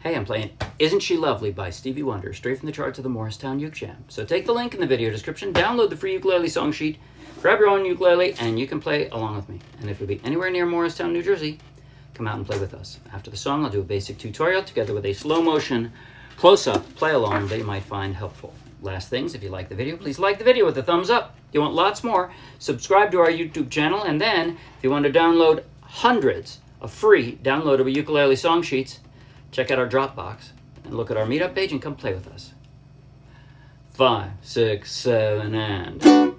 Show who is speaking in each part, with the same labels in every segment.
Speaker 1: Hey, I'm playing Isn't She Lovely by Stevie Wonder, straight from the charts of the Morristown Uke Jam. So take the link in the video description, download the free ukulele song sheet, grab your own ukulele, and you can play along with me. And if you'll be anywhere near Morristown, New Jersey, come out and play with us. After the song, I'll do a basic tutorial together with a slow motion close-up play along that you might find helpful. Last things, if you like the video, please like the video with a thumbs up. If you want lots more, subscribe to our YouTube channel, and then if you want to download hundreds of free downloadable ukulele song sheets, check out our Dropbox and look at our meetup page and come play with us. 5, 6, 7, and...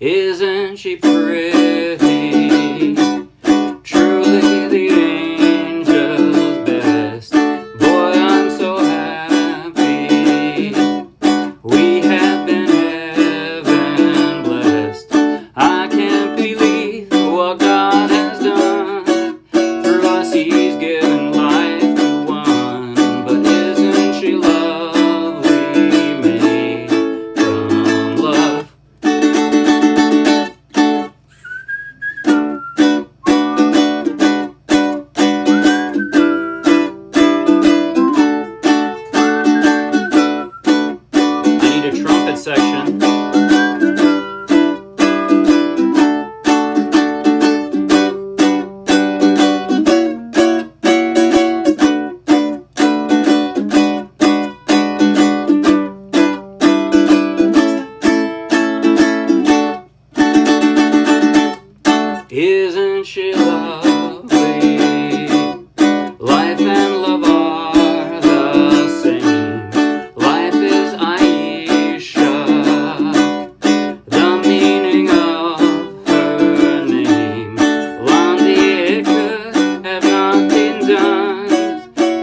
Speaker 1: Isn't she pretty? Truly the angel's best. Boy, I'm so happy. We have been heaven blessed. I can't believe what God has done. Through us He's given life to one. But isn't she lovely, made from love? Section. Isn't she lovely? Life and love are the same. Life is Aisha. The meaning of her name. Londie, it could have not been done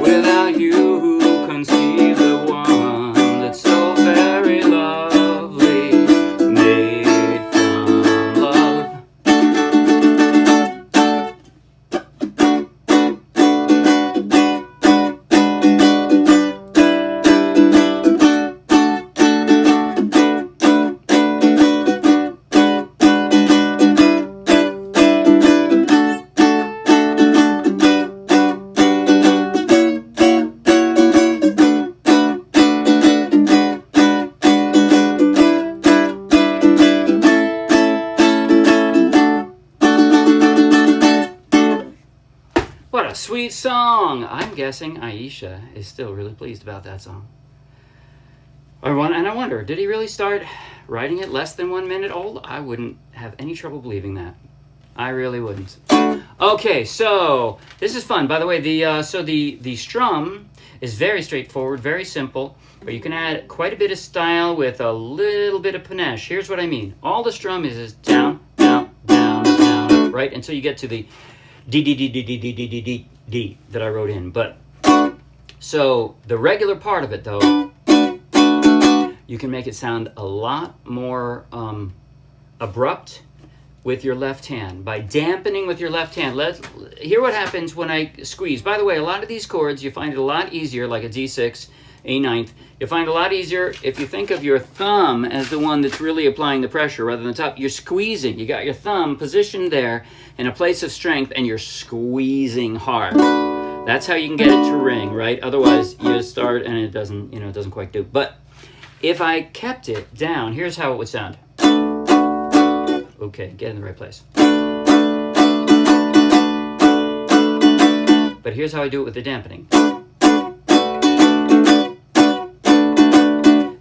Speaker 1: without you who conceived the one that's so very lovely, made from love. What a sweet song! I'm guessing Aisha is still really pleased about that song. And I wonder, did he really start writing it less than 1 minute old? I wouldn't have any trouble believing that. I really wouldn't. Okay, so this is fun. By the way, the strum is very straightforward, very simple, but you can add quite a bit of style with a little bit of panache. Here's what I mean. All the strum is down, down, down, down, right? Until you get to the D, D, D, D, D, D, D, D, D, D that I wrote in. But, so the regular part of it, though, you can make it sound a lot more abrupt with your left hand by dampening with your left hand. Hear what happens when I squeeze. By the way, a lot of these chords, you find it a lot easier, like a D6, A9. You find it a lot easier if you think of your thumb as the one that's really applying the pressure rather than the top. You're squeezing. You got your thumb positioned there in a place of strength, and you're squeezing hard. That's how you can get it to ring, right? Otherwise, you start and it doesn't, it doesn't quite do. But if I kept it down, here's how it would sound. Okay, get in the right place. But here's how I do it with the dampening.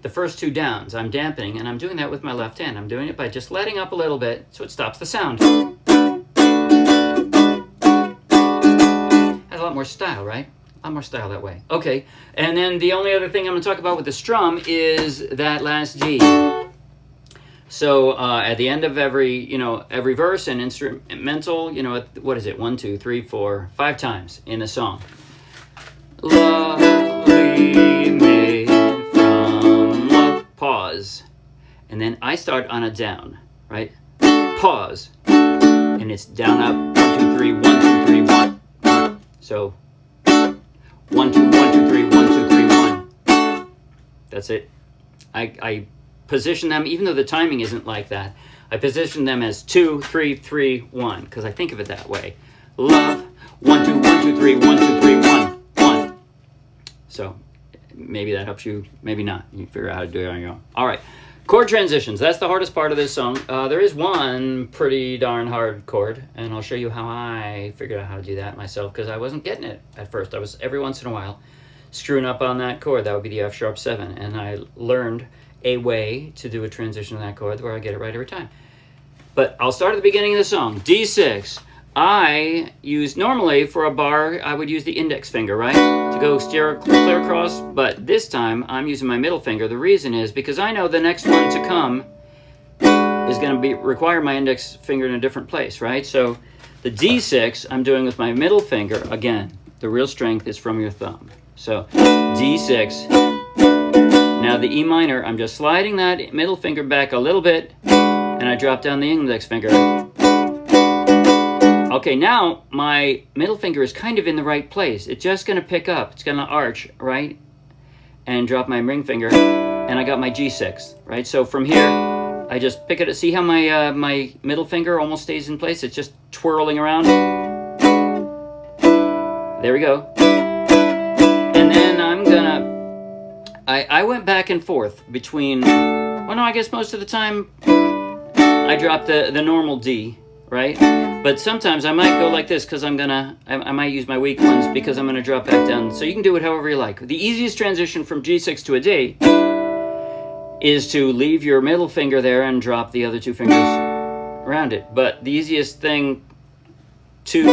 Speaker 1: The first two downs, I'm dampening, and I'm doing that with my left hand. I'm doing it by just letting up a little bit so it stops the sound. Has a lot more style, right? A lot more style that way. Okay, and then the only other thing I'm going to talk about with the strum is that last G. So at the end of every verse and instrumental, what is it? 1, 2, 3, 4, 5 times in the song. Lovely made from love. Pause. And then I start on a down, right? Pause. And it's down, up, 1, 2, 3, 1, 2, 3, 1. So 1, 2, 1, 2, 3, 1, 2, 3, 1. That's it. I position them, even though the timing isn't like that, I position them as 2, 3, 3, 1, because I think of it that way. Love, 1, 2, 1, 2, 3, 1, 2, 3, 1, 1. So maybe that helps you, maybe not. You figure out how to do it on your own. All right, chord transitions. That's the hardest part of this song. There is one pretty darn hard chord, and I'll show you how I figured out how to do that myself, because I wasn't getting it at first. I was, every once in a while, screwing up on that chord. That would be the F#7, and I learned a way to do a transition of that chord where I get it right every time. But I'll start at the beginning of the song. D6. I use, normally for a bar, I would use the index finger, right? To go steer clear across, but this time I'm using my middle finger. The reason is because I know the next one to come is going to require my index finger in a different place, right? So the D6 I'm doing with my middle finger. Again, the real strength is from your thumb. So D6. Now the E minor, I'm just sliding that middle finger back a little bit, and I drop down the index finger. Okay, now my middle finger is kind of in the right place. It's just going to pick up. It's going to arch, right? And drop my ring finger, and I got my G6, right? So from here, I just pick it. See how my my middle finger almost stays in place? It's just twirling around. There we go. And then I'm gonna, I went back and forth between, well, no, I guess most of the time I drop the normal D, right? But sometimes I might go like this because I might use my weak ones because I'm gonna drop back down. So you can do it however you like. The easiest transition from G6 to a D is to leave your middle finger there and drop the other two fingers around it. But the easiest thing to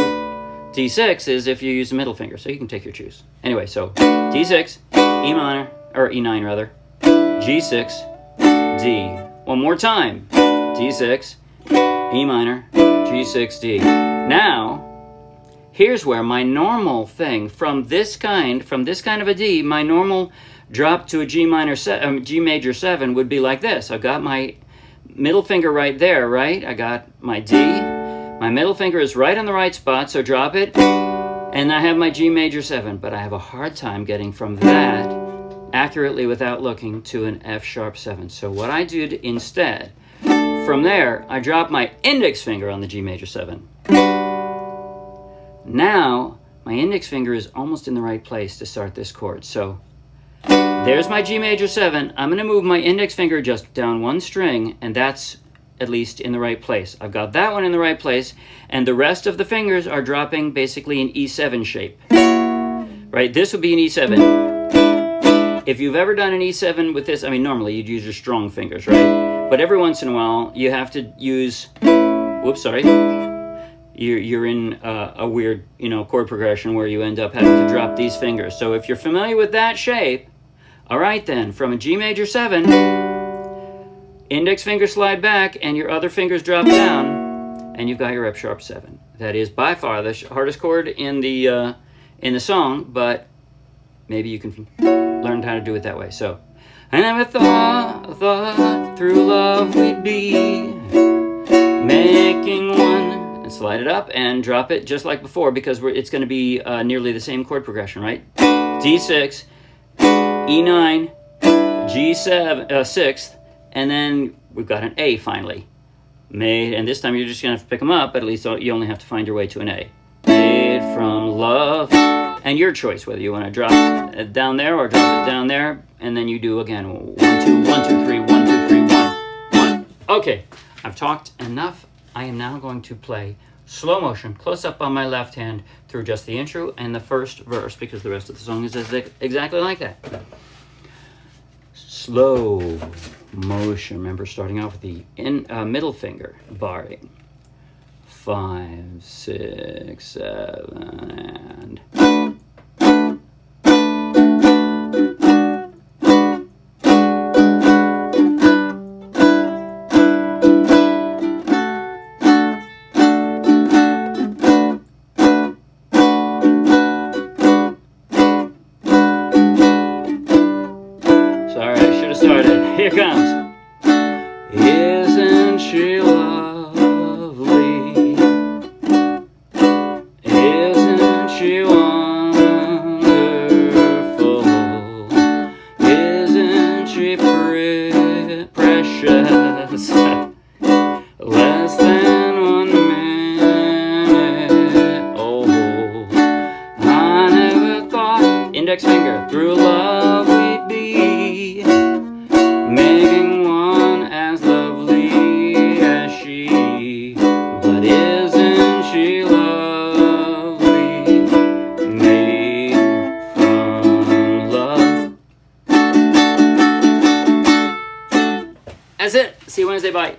Speaker 1: D6 is if you use the middle finger, so you can take your choose. Anyway, so D6, E minor, or E9 rather, G6, D. One more time, D6, E minor, G6, D. Now, here's where my normal thing, from this kind of a D, my normal drop to a G major 7 would be like this. I've got my middle finger right there, right? I got my D. My middle finger is right on the right spot, so drop it. And I have my G major 7, but I have a hard time getting from that accurately without looking to an F#7. So what I did instead, from there, I drop my index finger on the G major 7. Now, my index finger is almost in the right place to start this chord. So there's my G major 7. I'm going to move my index finger just down one string, and that's at least in the right place. I've got that one in the right place, and the rest of the fingers are dropping basically in E7 shape. Right? This would be an E7. If you've ever done an E7 with this, I mean, normally you'd use your strong fingers, right? But every once in a while, you have to use, whoops, sorry. You're in a weird, chord progression where you end up having to drop these fingers. So if you're familiar with that shape, all right then, from a G major 7, index finger slide back, and your other fingers drop down, and you've got your F#7. That is by far the hardest chord in the song, but maybe you can learn how to do it that way. So, I never thought through love we'd be making one, and slide it up and drop it just like before, because it's going to be nearly the same chord progression, right? D6, E9, G7, 6th, and then we've got an A finally. Made, and this time you're just going to have to pick them up, but at least you only have to find your way to an A. Made from love. And your choice, whether you want to drop it down there or drop it down there, and then you do again 1, 2, 1, 2, 3, 1, 2, 3, 1, 1. Okay, I've talked enough. I am now going to play slow motion, close up on my left hand through just the intro and the first verse, because the rest of the song is exactly like that. Slow motion. Remember, starting off with the middle finger, barring 5, 6, 7, and started. Here comes. Isn't she lovely? Isn't she wonderful? Isn't she precious? Less than 1 minute old. I never thought, index finger, through love we'd be making one as lovely as she. But isn't she lovely? Made from love. That's it. See you Wednesday. Bye.